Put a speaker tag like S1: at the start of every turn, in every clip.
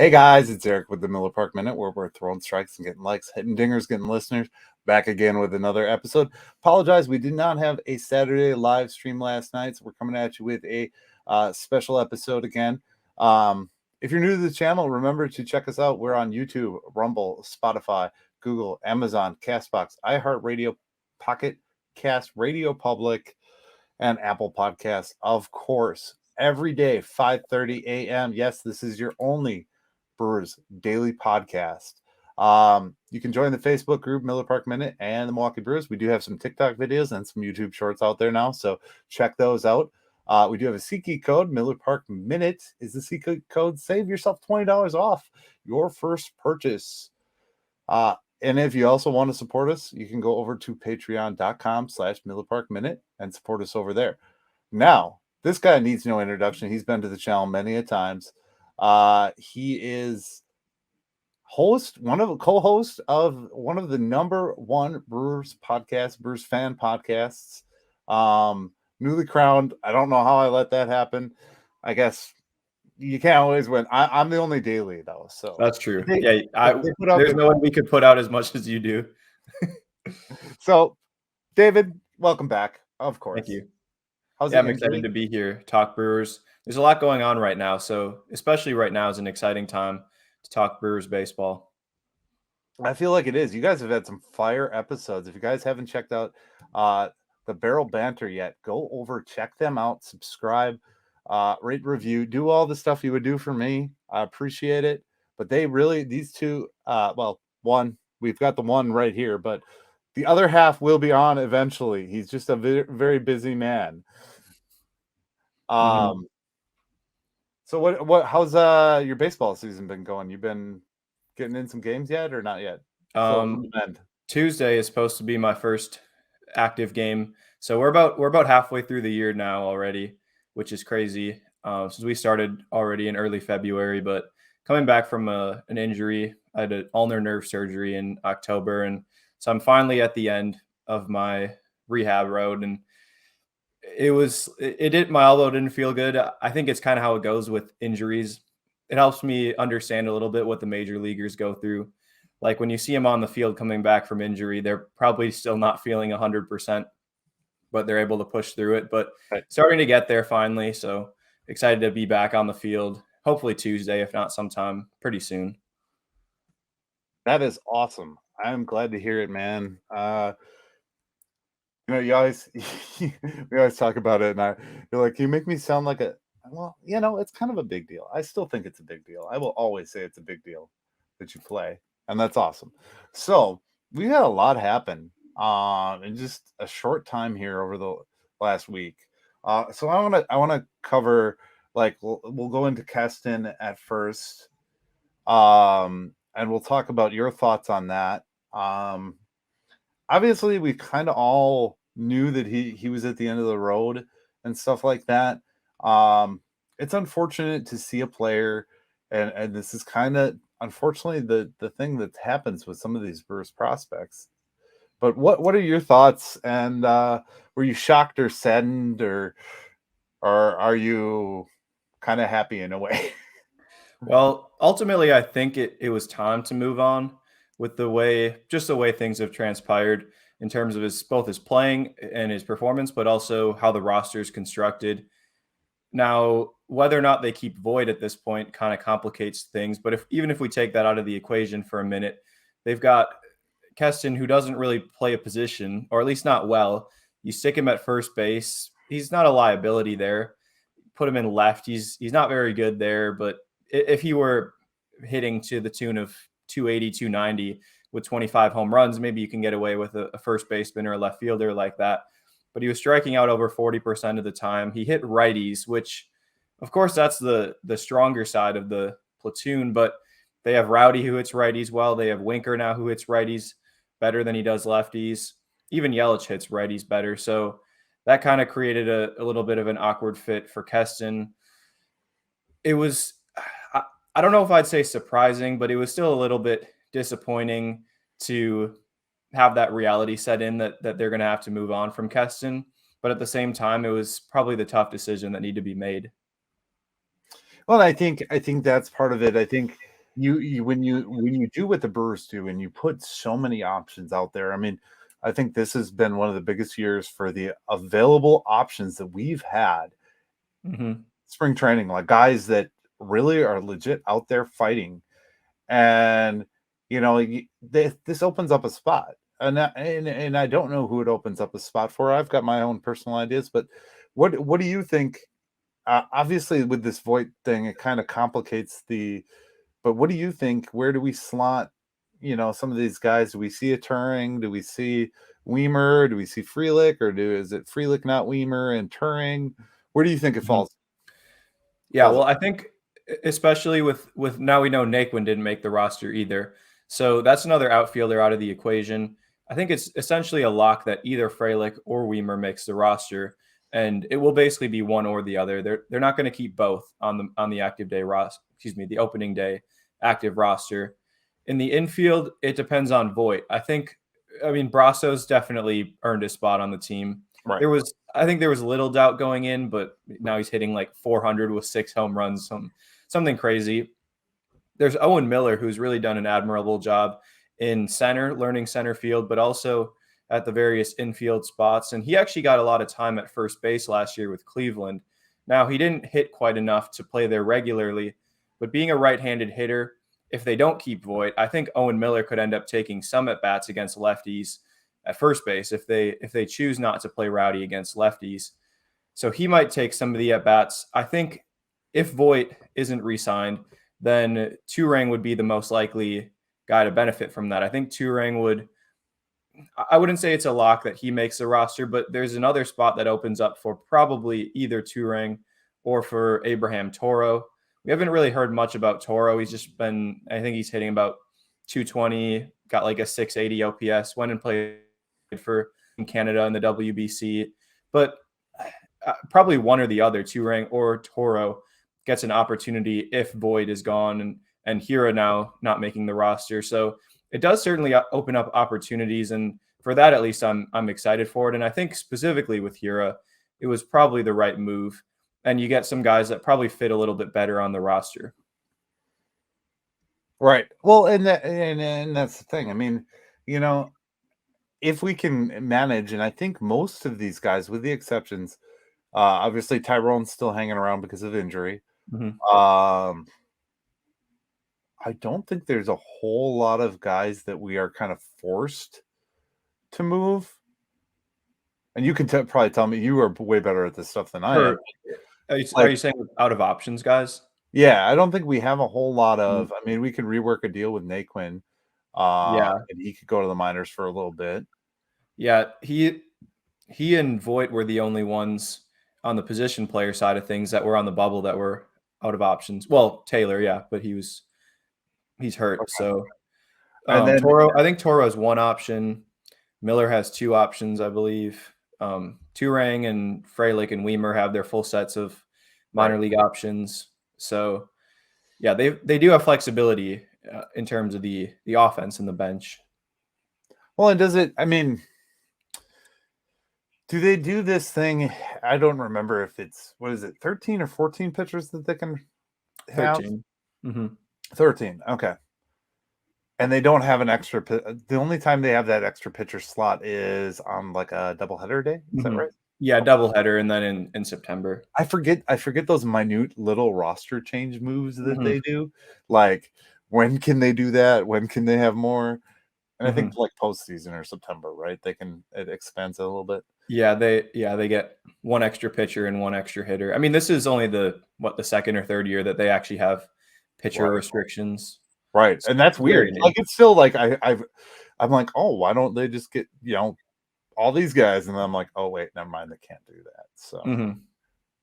S1: Hey guys, it's Eric with the Miller Park Minute, where we're throwing strikes and getting likes, hitting dingers, getting listeners. Back again with another episode. Apologize, we did not have a Saturday live stream last night, so we're coming at you with a special episode again. If you're new to the channel, remember to check us out. We're on YouTube, Rumble, Spotify, Google, Amazon, Castbox, iHeartRadio, Pocket Cast, Radio Public, and Apple Podcasts, of course. Every day, 5:30 a.m. Yes, this is your only Brewers daily podcast. You can join the Facebook group Miller Park Minute and the Milwaukee Brewers. We do have some TikTok videos and some YouTube shorts out there now, so check those out. We do have a SeatGeek code. Miller Park Minute is the SeatGeek code. Save yourself $20 off your first purchase. And if you also want to support us, you can go over to patreon.com/Miller Park Minute and support us over there. Now, this guy needs no introduction. He's been to the channel many a times. He is co-host of one of the number one Brewers podcast, Brewers fan podcasts. Newly crowned. I don't know how I let that happen. I guess you can't always win. I'm the only daily though, so
S2: that's true. There's no way we could put out as much as you do.
S1: So, David, welcome back. Of course.
S2: Thank you. I'm excited to be here. Talk Brewers. There's a lot going on right now, so especially right now is an exciting time to talk Brewers baseball.
S1: I feel like it is. You guys have had some fire episodes. If you guys haven't checked out the Barrel Banter yet, go over, check them out, subscribe, rate, review, do all the stuff you would do for me. I appreciate it. But these two, one, we've got the one right here, but the other half will be on eventually. He's just a very, very busy man. So how's your baseball season been going? You've been getting in some games yet or not yet?
S2: Tuesday is supposed to be my first active game. So we're about halfway through the year now already, which is crazy. Since we started already in early February, but coming back from an injury, I had an ulnar nerve surgery in October, and so I'm finally at the end of my rehab road, and my elbow didn't feel good. I think it's kind of how it goes with injuries. It helps me understand a little bit what the major leaguers go through. Like when you see them on the field coming back from injury, they're probably still not feeling 100%, but they're able to push through it. But starting to get there finally. So excited to be back on the field. Hopefully Tuesday, if not sometime pretty soon.
S1: That is awesome. I'm glad to hear it, man. You always we always talk about it, and you're like, you make me sound like it's kind of a big deal. I still think it's a big deal. I will always say it's a big deal that you play, and that's awesome. So we had a lot happen in just a short time here over the last week. So I want to cover, like, we'll go into Keston at first, and we'll talk about your thoughts on that. Obviously, we kind of all knew that he was at the end of the road and stuff like that. It's unfortunate to see a player, and this is kind of unfortunately the thing that happens with some of these Brewers prospects. But what are your thoughts? And were you shocked or saddened, or are you kind of happy in a way?
S2: Well, ultimately, I think it was time to move on with the way things have transpired in terms of both his playing and his performance, but also how the roster is constructed. Now, whether or not they keep Voit at this point kind of complicates things. But even if we take that out of the equation for a minute, they've got Keston, who doesn't really play a position, or at least not well. You stick him at first base. He's not a liability there. Put him in left. He's not very good there. But if he were hitting to the tune of 280, 290 with 25 home runs, maybe you can get away with a first baseman or a left fielder like that. But he was striking out over 40% of the time. He hit righties, which, of course, that's the stronger side of the platoon. But they have Rowdy, who hits righties well. They have Winker now, who hits righties better than he does lefties. Even Yelich hits righties better. So that kind of created a little bit of an awkward fit for Keston. It was, I don't know if I'd say surprising, but it was still a little bit disappointing to have that reality set in that they're going to have to move on from Keston. But at the same time, it was probably the tough decision that needed to be made.
S1: Well, I think that's part of it. I think when you do what the Brewers do and you put so many options out there. I mean, I think this has been one of the biggest years for the available options that we've had
S2: Mm-hmm.
S1: spring training, like guys that really are legit out there fighting. And this opens up a spot. And I don't know who it opens up a spot for. I've got my own personal ideas, but what do you think? Obviously, with this Voit thing, it kind of complicates the. But what do you think? Where do we slot? Some of these guys. Do we see a Turing? Do we see Weimer? Do we see Frelick? Or is it Frelick not Weimer and Turing? Where do you think it
S2: Mm-hmm.
S1: falls?
S2: Yeah, well, I think especially with now we know Naquin didn't make the roster either, so that's another outfielder out of the equation. I think it's essentially a lock that either Frelick or Weimer makes the roster, and it will basically be one or the other. They're not going to keep both on the active day roster. Excuse me, the opening day active roster. In the infield, it depends on Voit. I mean, Brasso's definitely earned a spot on the team.
S1: Right.
S2: I think there was little doubt going in, but now he's hitting like 400 with 6 home runs, something crazy. There's Owen Miller, who's really done an admirable job in center, learning center field, but also at the various infield spots. And he actually got a lot of time at first base last year with Cleveland. Now, he didn't hit quite enough to play there regularly, but being a right-handed hitter, if they don't keep Voit, I think Owen Miller could end up taking some at bats against lefties at first base if they choose not to play Rowdy against lefties. So he might take some of the at bats. I think if Voit isn't re-signed, then Turang would be the most likely guy to benefit from that. I think Turang would. I wouldn't say it's a lock that he makes the roster, but there's another spot that opens up for probably either Turang or for Abraham Toro. We haven't really heard much about Toro. He's just been, I think he's hitting about 220, got like a 680 OPS, went and played for in Canada in the WBC. But probably one or the other, Turang or Toro, gets an opportunity if Voit is gone and Huira now not making the roster. So it does certainly open up opportunities. And for that, at least I'm excited for it. And I think specifically with Huira, it was probably the right move. And you get some guys that probably fit a little bit better on the roster.
S1: Right. Well, and that's the thing. I mean, if we can manage, and I think most of these guys, with the exceptions, obviously Tyrone's still hanging around because of injury.
S2: Mm-hmm.
S1: I don't think there's a whole lot of guys that we are kind of forced to move. And you can probably tell me, you are way better at this stuff than I am.
S2: Are you saying out of options, guys?
S1: Yeah, I don't think we have a whole lot of. I mean, we could rework a deal with Naquin,
S2: Yeah.
S1: and he could go to the minors for a little bit.
S2: Yeah, he and Voit were the only ones on the position player side of things that were on the bubble that were out of options. Well, Taylor, yeah, but he's hurt.
S1: Okay.
S2: So
S1: And then
S2: Toro, I think Toro has one option. Miller has 2 options, I believe. Turang and Frelick and Weimer have their full sets of minor league options. So yeah, they do have flexibility in terms of the offense and the bench.
S1: Well, and does it? I mean, do they do this thing? I don't remember if it's 13 or 14 pitchers that they can have.
S2: 13. Mm-hmm.
S1: 13. Okay. And they don't have an extra. The only time they have that extra pitcher slot is on like a doubleheader day. Is that right?
S2: Yeah, doubleheader, and then in September.
S1: I forget those minute little roster change moves that they do. Like, when can they do that? When can they have more? And I think like postseason or September, right? It expands it a little bit.
S2: Yeah, they get one extra pitcher and one extra hitter. I mean, this is only the second or third year that they actually have pitcher restrictions.
S1: Right. And that's weird. Like, it's still like I'm like, oh, why don't they just get, all these guys? And then I'm like, oh wait, never mind, they can't do that. So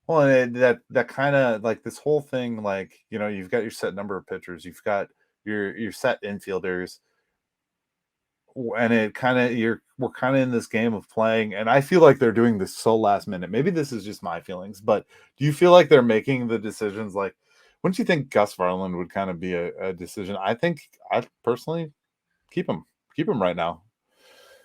S1: well, and that kind of like this whole thing, like, you've got your set number of pitchers, you've got your set infielders, and it kind of we're kind of in this game of playing, and I feel like they're doing this so last minute. Maybe this is just my feelings, but do you feel like they're making the decisions like, wouldn't you think Gus Varland would kind of be a decision? I think I personally keep him right now.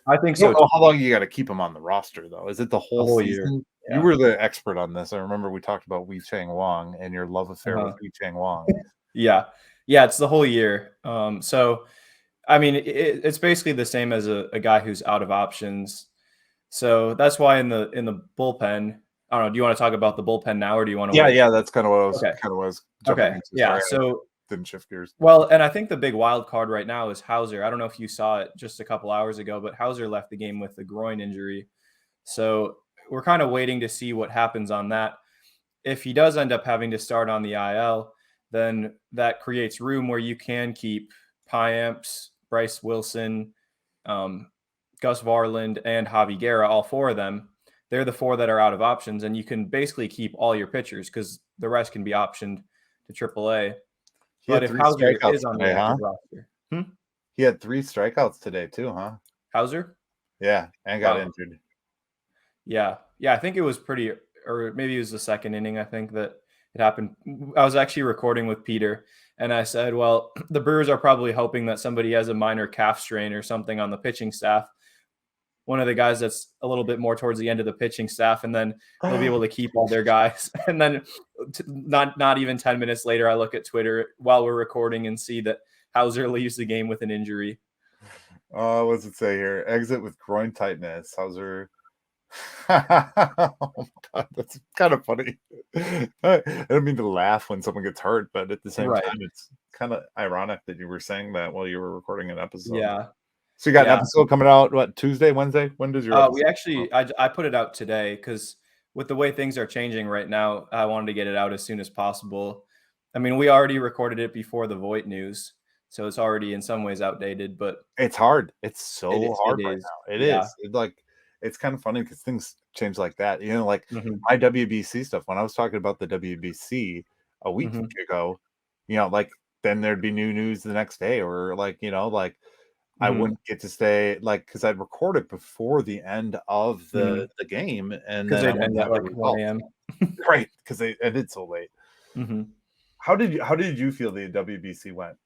S2: I think so.
S1: How long you got to keep him on the roster though? Is it the whole season?
S2: Year. Yeah.
S1: You were the expert on this. I remember we talked about Wei Chang Wang and your love affair with Wei Chang Wang.
S2: Yeah. Yeah, it's the whole year. So I mean, it's basically the same as a guy who's out of options. So that's why in the bullpen, I don't know. Do you want to talk about the bullpen now, or do you want to
S1: Yeah,
S2: wait?
S1: yeah, that's
S2: Okay.
S1: kind of what I was jumping
S2: Okay.
S1: into.
S2: Yeah.
S1: Sorry, I
S2: So
S1: didn't shift gears.
S2: well, and I think the big wild card right now is Hauser. I don't know if you saw it just a couple hours ago, but Hauser left the game with a groin injury. So we're kind of waiting to see what happens on that. If he does end up having to start on the IL, then that creates room where you can keep Piamps, Bryce Wilson, um, Gus Varland, and Javi Guerra, all four of them. They're the four that are out of options, and you can basically keep all your pitchers because the rest can be optioned to AAA.
S1: He
S2: But
S1: had
S2: if
S1: 3
S2: Hauser
S1: strikeouts
S2: is on the
S1: today, huh?
S2: active roster,
S1: He had 3 strikeouts today too, huh?
S2: Hauser,
S1: Yeah, and got
S2: wow,
S1: injured.
S2: yeah, I think it was pretty, or maybe it was the second inning. I think that it happened. I was actually recording with Peter, and I said, "Well, the Brewers are probably hoping that somebody has a minor calf strain or something on the pitching staff. One of the guys that's a little bit more towards the end of the pitching staff, and then they'll be able to keep all their guys." And then, not even 10 minutes later, I look at Twitter while we're recording and see that Hauser leaves the game with an injury.
S1: What does it say here? Exit with groin tightness. How's her? Oh my God, that's kind of funny. I don't mean to laugh when someone gets hurt, but at the same
S2: Right.
S1: time, it's kind of ironic that you were saying that while you were recording an episode.
S2: Yeah.
S1: So you got an
S2: Yeah.
S1: episode coming out, what, Tuesday, Wednesday? When does your
S2: We
S1: episode come out?
S2: actually, I put it out today because with the way things are changing right now, I wanted to get it out as soon as possible. I mean, we already recorded it before the Voit news, so it's already in some ways outdated, but
S1: It's hard. It's
S2: it
S1: so
S2: is. It
S1: hard right
S2: is.
S1: now. It
S2: Yeah.
S1: is. It's kind of funny because things change like that. Like
S2: Hmm.
S1: my WBC stuff, when I was talking about the WBC a week
S2: Hmm.
S1: ago, like then there'd be new news the next day, or like I
S2: Hmm.
S1: wouldn't get to stay because I'd record it before the end of
S2: Hmm.
S1: the game, and
S2: Because
S1: then I
S2: they'd end
S1: wouldn't
S2: at
S1: have the
S2: like 1
S1: results.
S2: a.m.
S1: Right, because they ended so late.
S2: Hmm.
S1: How did you feel the WBC went?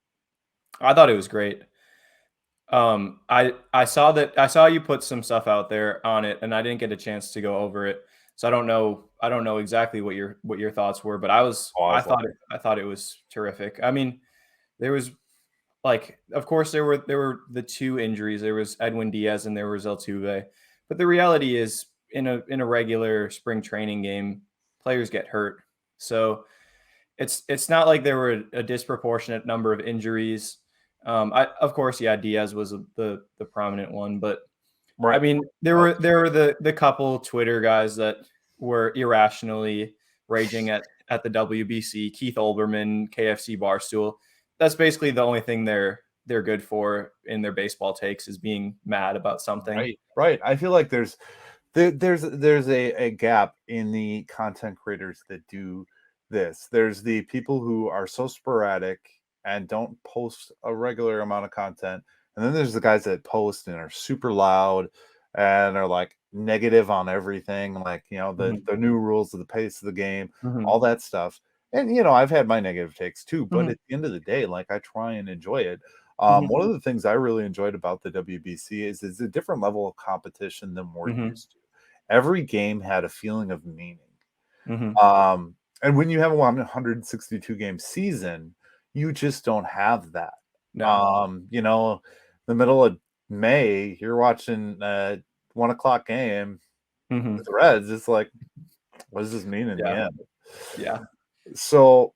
S2: I thought it was great. I saw you put some stuff out there on it, and I didn't get a chance to go over it, so I don't know exactly what your thoughts were, but
S1: Oh, I
S2: I
S1: was
S2: thought
S1: loving
S2: it I thought it was terrific. I mean, there was like, of course, there were the two injuries. There was Edwin Diaz and there was Altuve, but the reality is, in a regular spring training game, players get hurt, so it's not like there were a disproportionate number of injuries. Of course, yeah, Diaz was the prominent one, but I
S1: right.
S2: mean, there
S1: Oh,
S2: were there were the couple Twitter guys that were irrationally raging at the WBC. Keith Olbermann, KFC Barstool. That's basically the only thing they're good for in their baseball takes, is being mad about something.
S1: right, right. I feel like there's a gap in the content creators that do this. There's the people who are so sporadic and don't post a regular amount of content, and then there's the guys that post and are super loud and are like negative on everything, like
S2: Mhm,
S1: the new rules of the pace of the game, all
S2: mhm,
S1: that stuff. And I've had my negative takes too, but
S2: mhm,
S1: at the end of the day, like I try and enjoy it.
S2: mhm,
S1: One of the things I really enjoyed about the WBC is it's a different level of competition than we're
S2: mhm,
S1: used to. Every game had a feeling of meaning.
S2: mhm.
S1: And when you have a 162 game season, you just don't have that.
S2: No.
S1: The middle of May, you're watching a 1 o'clock game with
S2: Mhm.
S1: the Reds. It's like, what does this mean in the
S2: Yeah,
S1: end?
S2: yeah.
S1: So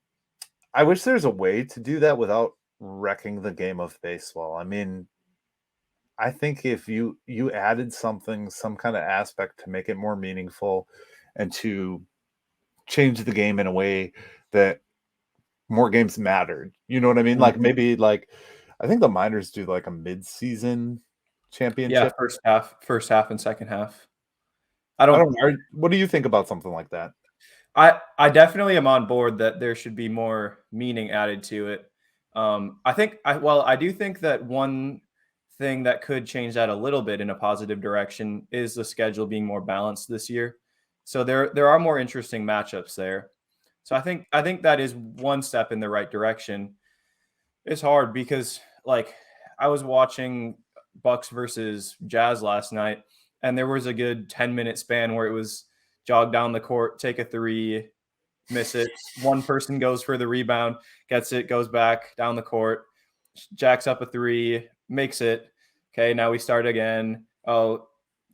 S1: I wish there's a way to do that without wrecking the game of baseball. I mean, I think if you added something, some kind of aspect to make it more meaningful and to change the game in a way that more games mattered. You know what I mean? Like
S2: Mhm.
S1: maybe like I think the minors do like a mid-season
S2: Yeah,
S1: championship.
S2: first half and second half. I
S1: I
S2: don't
S1: don't know. What do you think about something like that?
S2: I definitely am on board that there should be more meaning added to it. I do think that one thing that could change that a little bit in a positive direction is the schedule being more balanced this year. So there are more interesting matchups there. So I think that is one step in the right direction. It's hard because, like, I was watching Bucks versus Jazz last night, and there was a good 10-minute span where it was jog down the court, take a three, miss it. One person goes for the rebound, gets it, goes back down the court, jacks up a three, makes it. Okay, now we start again. Oh,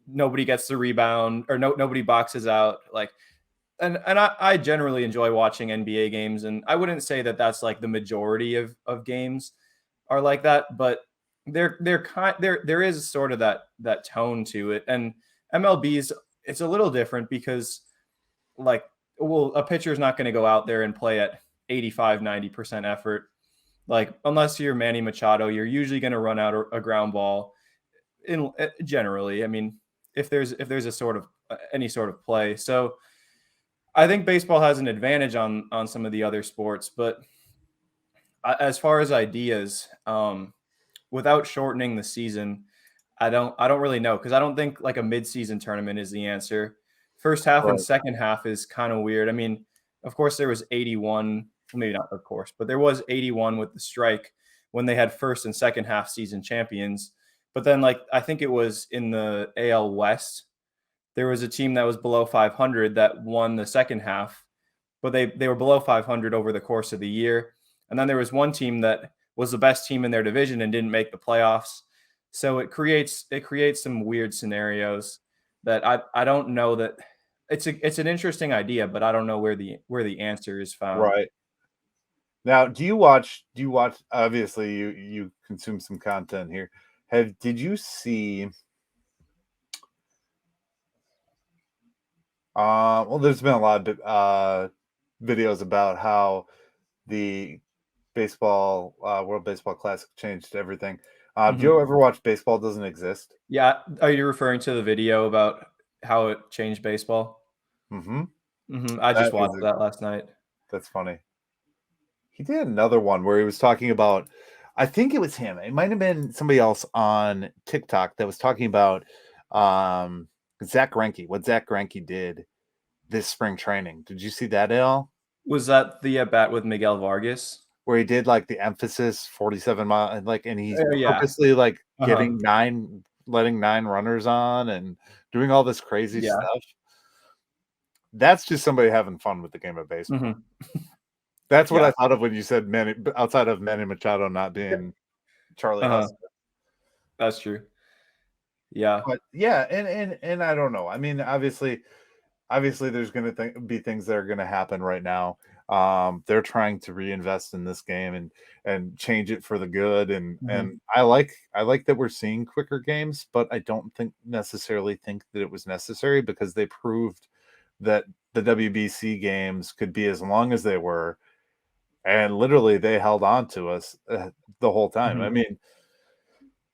S2: nobody gets the rebound, or nobody boxes out. Like, and I generally enjoy watching NBA games, and I wouldn't say that that's like the majority of games are like that, but there is sort of that tone to it. And MLB's, it's a little different because, like, well, a pitcher is not going to go out there and play at 85-90% effort. Like, unless you're Manny Machado, you're usually going to run out a ground ball. Generally, I mean, if there's a sort of any sort of play. So I think baseball has an advantage on some of the other sports, but as far as ideas, without shortening the season, I don't really know, because I don't think like a mid-season tournament is the answer. First half and second half is kind of weird. I mean, of course there was 81, maybe not of course, but there was 81 with the strike when they had first and second half season champions. But then, like, I think it was in the AL West, there was a team that was below 500 that won the second half, but they were below 500 over the course of the year. And then there was one team that was the best team in their division and didn't make the playoffs. So it creates some weird scenarios that I don't know that it's an interesting idea, but I don't know where the answer is found.
S1: Right. Now, do you watch obviously you consume some content here. Did you see well, there's been a lot of videos about how the baseball World Baseball Classic changed everything. Do you ever watch Baseball Doesn't Exist?
S2: Yeah. Are you referring to the video about how it changed baseball? I just watched that last night.
S1: That's funny. He did another one where he was talking about, I think it was him. It might have been somebody else on TikTok that was talking about Zach Greinke, what Zach Greinke did this spring training. Did you see that at all?
S2: Was that the at-bat with Miguel Vargas?
S1: Where he did like the emphasis 47 mile, and like, and he's
S2: Yeah.
S1: purposely like letting 9 runners on and doing all this crazy stuff. That's just somebody having fun with the game of baseball. That's what I thought of when you said Manny, outside of Manny Machado not being Charlie Hustle.
S2: That's true. Yeah.
S1: But yeah, and I don't know. I mean, obviously there's going to be things that are going to happen right now. They're trying to reinvest in this game and change it for the good. And I like that we're seeing quicker games, but I don't necessarily think that it was necessary, because they proved that the WBC games could be as long as they were, and literally they held on to us the whole time. I mean,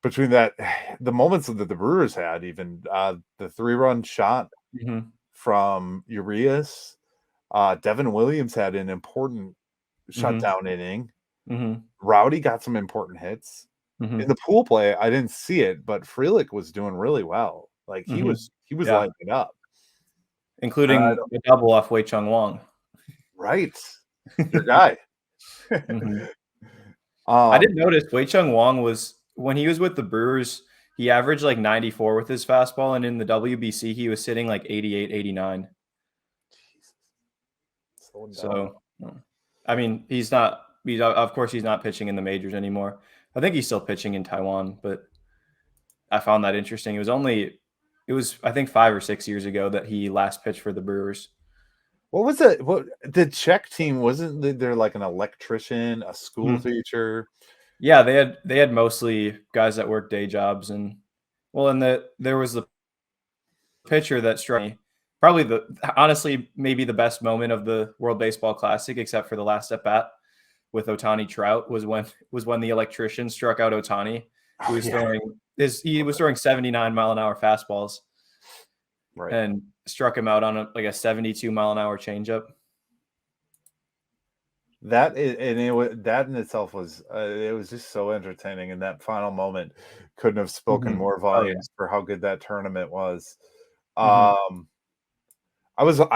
S1: between that, the moments that the Brewers had, even the 3-run shot from Urias, Devin Williams had an important shutdown inning. Rowdy got some important hits. In the pool play, I didn't see it, but Frelick was doing really well. Like, he was lighting it up,
S2: including a double off Wei Chung Wang.
S1: Right, your guy.
S2: I didn't notice Wei Chung Wang was, when he was with the Brewers, he averaged like 94 with his fastball, and in the WBC he was sitting like 88, 89. So, I mean, of course he's not pitching in the majors anymore. I think he's still pitching in Taiwan, but I found that interesting. It was I think 5 or 6 years ago that he last pitched for the Brewers.
S1: What was it? What the Czech team, wasn't there like an electrician, a school teacher?
S2: Yeah, they had mostly guys that worked day jobs, and there was the pitcher that struck me. Probably honestly maybe the best moment of the World Baseball Classic, except for the last at bat with Ohtani Trout, was when the electrician struck out Ohtani. He was throwing 79-mile-an-hour fastballs, right, and struck him out on a 72-mile-an-hour changeup.
S1: That in itself was it was just so entertaining, and that final moment couldn't have spoken more volumes for how good that tournament was. I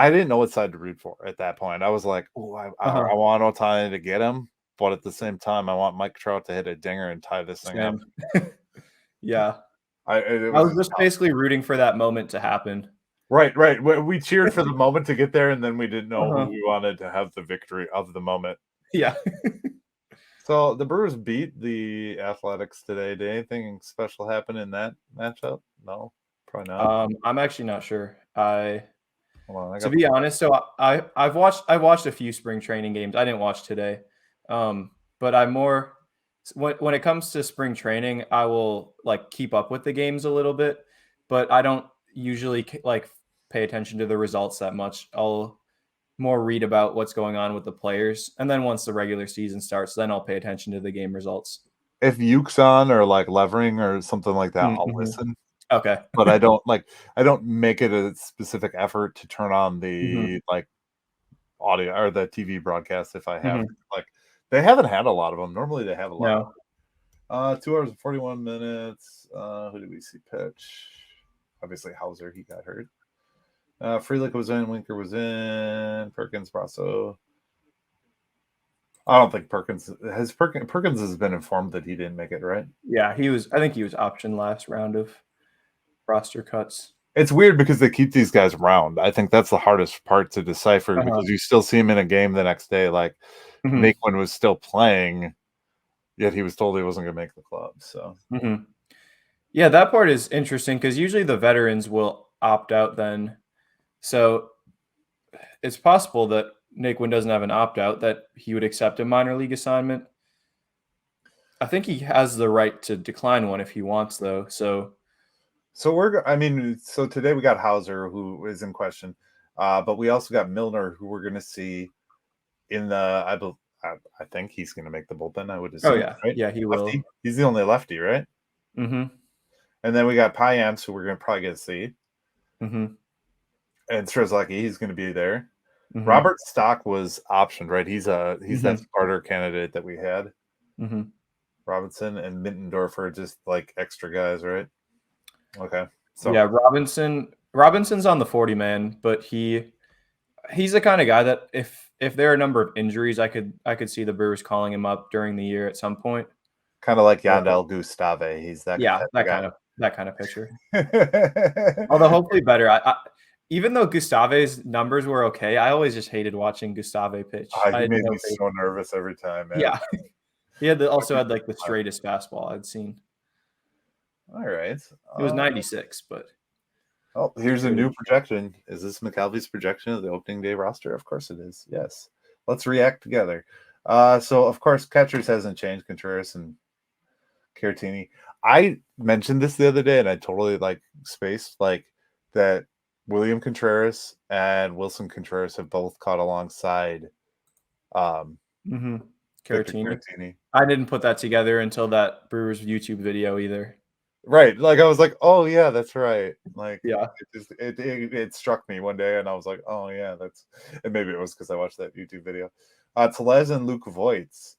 S1: didn't know what side to root for at that point. I was like, oh, I want Ohtani to get him, but at the same time, I want Mike Trout to hit a dinger and tie this thing up.
S2: Yeah,
S1: I
S2: was just basically rooting for that moment to happen.
S1: Right. We cheered for the moment to get there, and then we didn't know who we wanted to have the victory of the moment.
S2: Yeah.
S1: So the Brewers beat the Athletics today. Did anything special happen in that matchup? No, probably not.
S2: I'm actually not sure.
S1: Hold on,
S2: To be honest, so I've watched a few spring training games. I didn't watch today, but I'm more when it comes to spring training, I will like keep up with the games a little bit, but I don't usually like pay attention to the results that much. I'll more read about what's going on with the players, and then once the regular season starts, then I'll pay attention to the game results.
S1: If Yuke's on or like Levering or something like that, I'll
S2: Mm-hmm.
S1: listen.
S2: Okay.
S1: But I don't make it a specific effort to turn on the like audio or the TV broadcast if I have like they haven't had a lot of them. Normally they have a lot.
S2: No.
S1: 2 hours and 41 minutes. Who did we see pitch? Obviously Hauser, he got hurt. Frelick was in, Winker was in, Perkins, Brasso. I don't think Perkins has been informed that he didn't make it, right?
S2: Yeah, I think he was optioned last round of roster cuts.
S1: It's weird because they keep these guys around. I think that's the hardest part to decipher because you still see him in a game the next day. Like Naquin was still playing, yet he was told he wasn't going to make the club. So,
S2: yeah, that part is interesting because usually the veterans will opt out then. So it's possible that Naquin doesn't have an opt out, that he would accept a minor league assignment. I think he has the right to decline one if he wants, though. So
S1: today we got Hauser, who is in question, but we also got Milner, who we're going to see in the. I think he's going to make the bullpen. I would assume.
S2: Oh yeah,
S1: right?
S2: yeah, he
S1: lefty.
S2: will.
S1: He's the only lefty, right?
S2: Mm-hmm.
S1: And then we got Payamps, who we're going to probably get to see.
S2: Mm-hmm.
S1: And Strzelecki, he's going to be there. Robert Stock was optioned, right? He's that starter candidate that we had. Robinson and Mittendorfer, just like extra guys, right? Okay. So
S2: yeah, Robinson's on the 40 man, but he's the kind of guy that if there are a number of injuries, I could see the Brewers calling him up during the year at some point.
S1: Kind of like Yandel Gustave. He's that
S2: kind of pitcher. Although hopefully better. Even though Gustave's numbers were okay, I always just hated watching Gustave pitch.
S1: He made me so nervous every time, man.
S2: Yeah. He also had like the straightest fastball I'd seen.
S1: All right.
S2: It was 96, but.
S1: Oh, here's a new projection. Is this McAlvey's projection of the opening day roster? Of course it is. Yes. Let's react together. So, of course, catchers hasn't changed. Contreras and Caratini. I mentioned this the other day, and I totally spaced that William Contreras and Wilson Contreras have both caught alongside
S2: Caratini. I didn't put that together until that Brewers YouTube video either.
S1: Right. I was like, oh yeah, that's right.
S2: Yeah.
S1: It struck me one day and I was like, oh yeah, and maybe it was because I watched that YouTube video. Tellez and Luke Voits.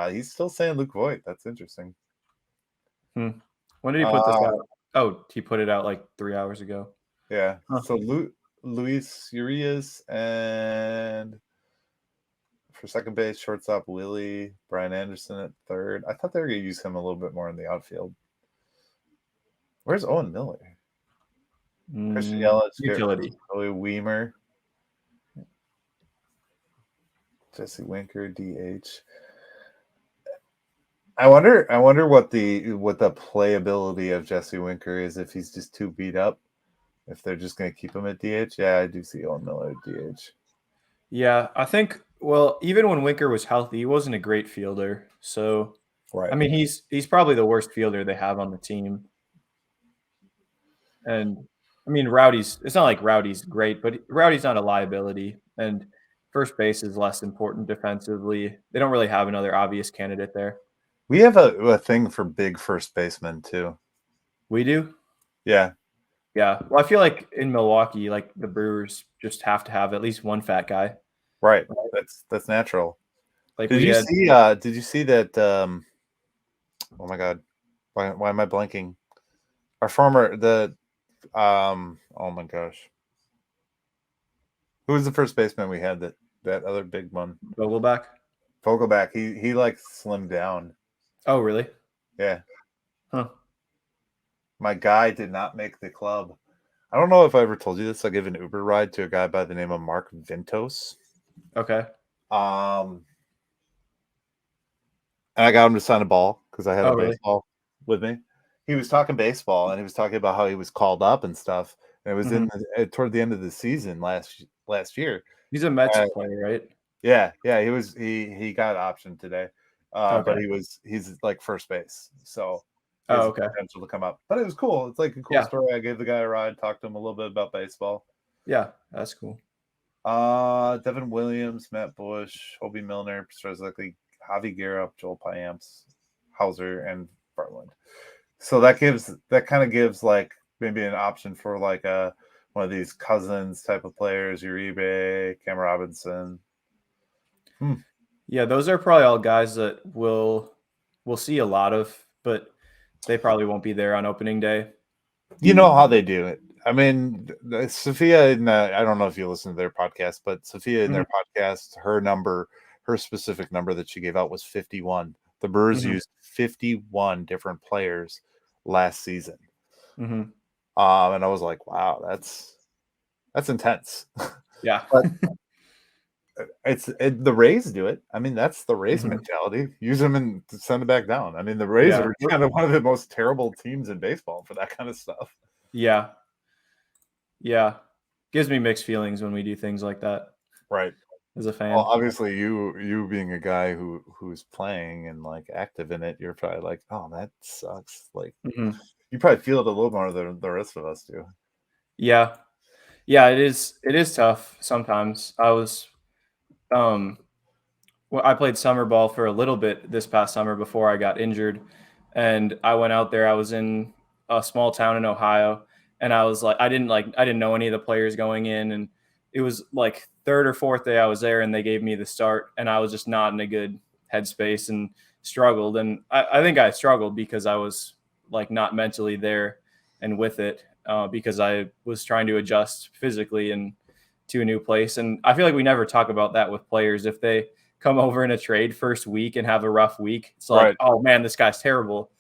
S1: He's still saying Luke Voit. That's interesting.
S2: When did he put this out? Oh, he put it out like 3 hours ago.
S1: Yeah. So Luis Urias and for second base, shortstop Willie, Brian Anderson at third. I thought they were going to use him a little bit more in the outfield. Where's Owen Miller? Christian Yelich,
S2: utility.
S1: Joey Weimer, Jesse Winker, DH. I wonder what the playability of Jesse Winker is if he's just too beat up. If they're just going to keep him at DH, yeah, I do see Owen Miller at DH.
S2: Yeah, I think. Well, even when Winker was healthy, he wasn't a great fielder. So,
S1: right.
S2: I mean, he's probably the worst fielder they have on the team. And I mean, it's not like Rowdy's great, but Rowdy's not a liability. And first base is less important defensively. They don't really have another obvious candidate there.
S1: We have a thing for big first basemen too.
S2: We do?
S1: Yeah.
S2: Yeah. Well, I feel like in Milwaukee, like the Brewers just have to have at least one fat guy.
S1: Right. That's natural. Did you see that? Oh my God. Why am I blanking? Our former oh my gosh. Who was the first baseman we had that other big one?
S2: Vogelback.
S1: He slimmed down.
S2: Oh, really?
S1: Yeah.
S2: Huh.
S1: My guy did not make the club. I don't know if I ever told you this. I gave an Uber ride to a guy by the name of Mark Ventos.
S2: Okay.
S1: And I got him to sign a ball because I had a
S2: Really?
S1: baseball with me. He was talking baseball and he was talking about how he was called up and stuff. And it was toward the end of the season last year.
S2: He's a Mets player, right?
S1: Yeah, he got optioned today. But
S2: Okay.
S1: he's like first base. So he
S2: Oh,
S1: has
S2: okay.
S1: potential to come up. But it was cool. It's like a cool
S2: Yeah.
S1: story. I gave the guy a ride, talked to him a little bit about baseball.
S2: Yeah, that's cool.
S1: Devin Williams, Matt Bush, Hobie Milner, Strzelecki, Javi Guerra, Joel Payamps, Hauser, and Bartland. So that kind of gives like maybe an option for like one of these Cousins type of players, Uribe, Cam Robinson.
S2: Yeah, those are probably all guys that we'll see a lot of, but they probably won't be there on opening day.
S1: You know how they do it. I mean, Sophia, I don't know if you listen to their podcast, but Sophia in their podcast, her specific number that she gave out was 51. The Brewers used 51 different players last season. And I was like, wow, that's intense.
S2: Yeah.
S1: But the Rays do it. I mean, that's the Rays mentality. Use them and send it back down. I mean, the Rays are kind of one of the most terrible teams in baseball for that kind of stuff.
S2: Yeah. Yeah. Gives me mixed feelings when we do things like that.
S1: Right.
S2: As a fan.
S1: Well, obviously you being a guy who's playing and like active in it, you're probably like, oh, that sucks. Like you probably feel it a little more than the rest of us do.
S2: Yeah. Yeah, it is tough sometimes. I was well, I played summer ball for a little bit this past summer before I got injured. And I went out there. I was in a small town in Ohio, and I was like, I didn't know any of the players going in, and it was like third or fourth day I was there, and they gave me the start, and I was just not in a good headspace and struggled. And I think I struggled because I was like not mentally there and with it, because I was trying to adjust physically and to a new place. And I feel like we never talk about that with players. If they come over in a trade first week and have a rough week, it's like, oh man, this guy's terrible.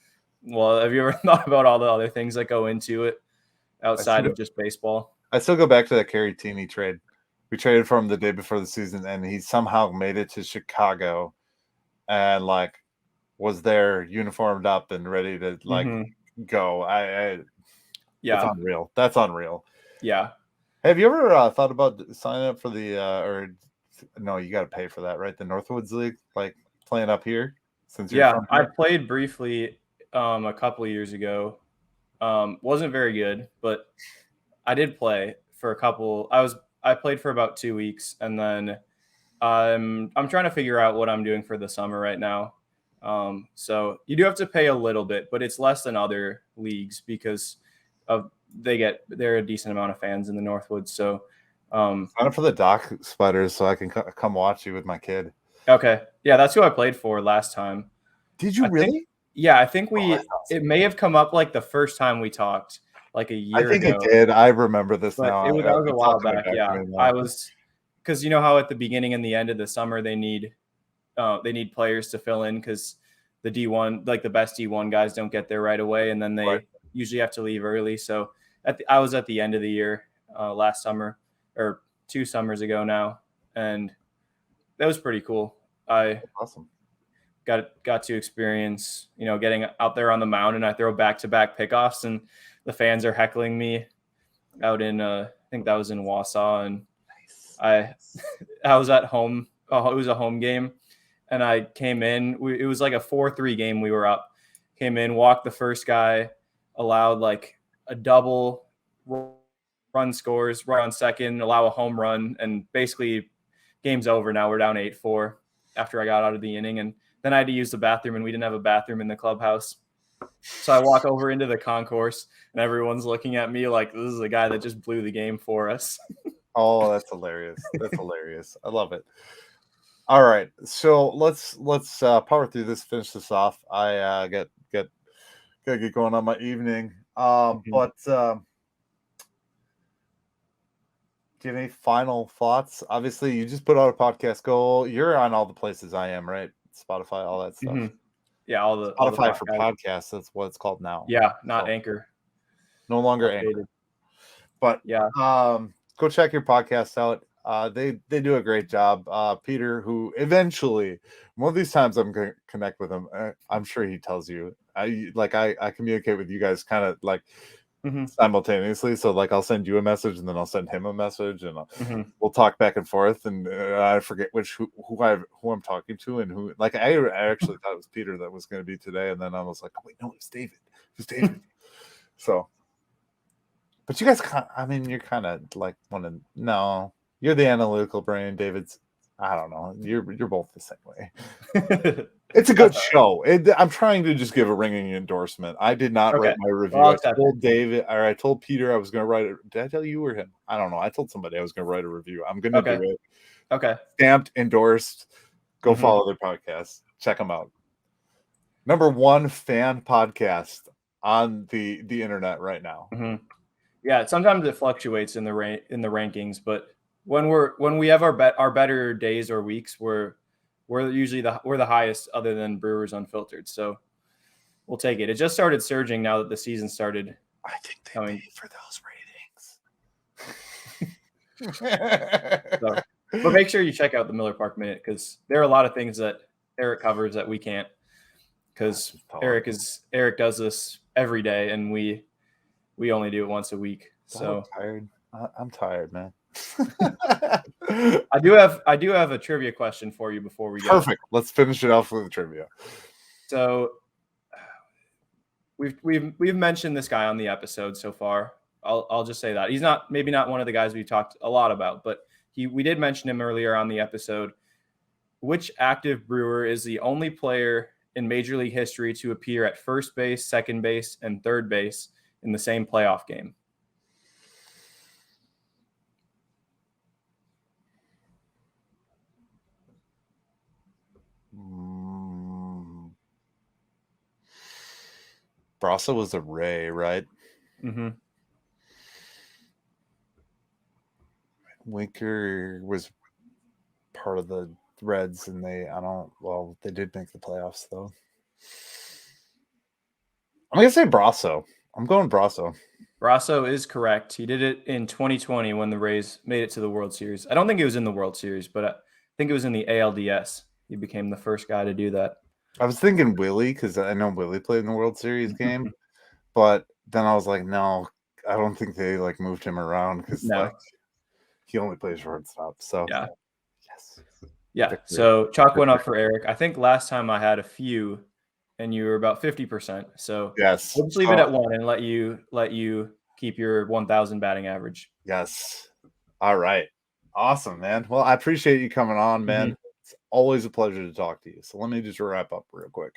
S2: Well, have you ever thought about all the other things that go into it outside of just baseball?
S1: I still go back to that Kerry Tini trade. We traded for him the day before the season, and he somehow made it to Chicago and like was there uniformed up and ready to like go. It's unreal. That's unreal.
S2: Yeah.
S1: Have you ever thought about signing up for the or no, you got to pay for that, right? The Northwoods League, like playing up here since you're from
S2: here? I played briefly a couple of years ago. Wasn't very good, but I did play for a couple. I played for about 2 weeks, and then I'm trying to figure out what I'm doing for the summer right now. So you do have to pay a little bit, but it's less than other leagues because they're a decent amount of fans in the Northwoods. So
S1: sign up for the Dock Spiders so I can come watch you with my kid.
S2: Okay, yeah, that's who I played for last time.
S1: Did you really?
S2: I think it may have come up like the first time we talked, like a year ago.
S1: I think it did. I remember this now.
S2: That was a while back. Yeah, I was, because you know how at the beginning and the end of the summer they need players to fill in because the D1, like the best D1 guys, don't get there right away, and then they usually have to leave early. So I was at the end of the year last summer, or 2 summers ago now, and that was pretty cool.
S1: Awesome.
S2: Got to experience, getting out there on the mound, and I throw back-to-back pickoffs, and the fans are heckling me out in I think that was in Wausau, and I was at home. It was a home game, and I came in. It was like a 4-3 game. We were up. Came in, walked the first guy, allowed like a double, run scores, run on second, allow a home run, and basically game's over now. We're down 8-4 after I got out of the inning, and then I had to use the bathroom, and we didn't have a bathroom in the clubhouse. So I walk over into the concourse, and everyone's looking at me like, this is the guy that just blew the game for us.
S1: Oh, that's hilarious. That's hilarious. I love it. All right. So let's power through this, finish this off. I gotta get going on my evening. But do you have any final thoughts? Obviously, you just put out a podcast goal. You're on all the places I am, right? Spotify, all that stuff.
S2: Yeah, all the
S1: Spotify for podcasts. That's what it's called now.
S2: Yeah, not Anchor.
S1: No longer Anchor. But
S2: Yeah.
S1: go check your podcast out. They do a great job. Peter, who eventually one of these times I'm gonna connect with him. I'm sure he tells you. I communicate with you guys kind of like simultaneously. So like I'll send you a message and then I'll send him a message and we'll talk back and forth. And I forget who I'm talking to and who. Like I actually thought it was Peter that was going to be today, and then I was like, oh, wait, no, it's David. It's David. So. But you guys, you're kind of like no, you're the analytical brain. David's, I don't know. You're both the same way. It's a good show. I'm trying to just give a ringing endorsement. I did not write my review.
S2: Well,
S1: I told David, or I told Peter I was going to write it. Did I tell you or him? I don't know. I told somebody I was going to write a review. I'm going to do it.
S2: Okay.
S1: Stamped, endorsed. Go follow their podcast. Check them out. Number 1 fan podcast on the internet right now.
S2: Yeah, sometimes it fluctuates in the rankings, but when we have our better days or weeks, we're usually the highest, other than Brewers Unfiltered. So we'll take it. It just started surging now that the season started.
S1: I think they pay for those ratings.
S2: But make sure you check out the Miller Park Minute, because there are a lot of things that Eric covers that we can't, because Eric does this every day and we only do it once a week. So
S1: I'm tired, man.
S2: I do have a trivia question for you before we go.
S1: Perfect. Let's finish it off with the trivia.
S2: So we've mentioned this guy on the episode so far. I'll just say that he's maybe not one of the guys we talked a lot about, but we did mention him earlier on the episode. Which active Brewer is the only player in Major League history to appear at first base, second base, and third base in the same playoff game?
S1: Brasso was a Ray, right? Winker was part of the Reds, and they did make the playoffs though. I'm gonna say Brasso. I'm going Brasso.
S2: Brasso is correct. He did it in 2020 when the Rays made it to the World Series. I don't think it was in the World Series, but I think it was in the ALDS. He became the first guy to do that.
S1: I was thinking Willie, because I know Willie played in the World Series game, but then I was like, no, I don't think they moved him around, because he only plays shortstop. So
S2: yeah,
S1: yes,
S2: yeah. So chalk went up for Eric. I think last time I had a few, and you were about 50%. So
S1: yes,
S2: we'll just leave it at 1 and let you keep your 1,000 batting average.
S1: Yes. All right. Awesome, man. Well, I appreciate you coming on, man. It's always a pleasure to talk to you. So let me just wrap up real quick.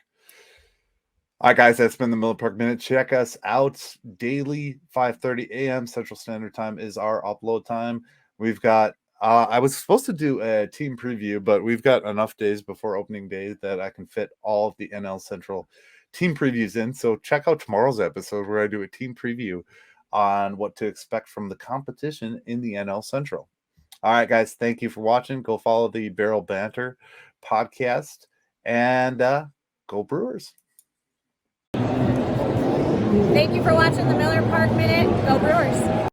S1: All right, guys, that's been the Miller Park Minute. Check us out daily, 5:30 a.m. Central Standard Time is our upload time. We've got I was supposed to do a team preview, but we've got enough days before opening day that I can fit all of the NL Central team previews in. So check out tomorrow's episode where I do a team preview on what to expect from the competition in the NL Central. All right, guys, thank you for watching. Go follow the Barrel Banter podcast and go Brewers.
S3: Thank you for watching the Miller Park Minute. Go Brewers.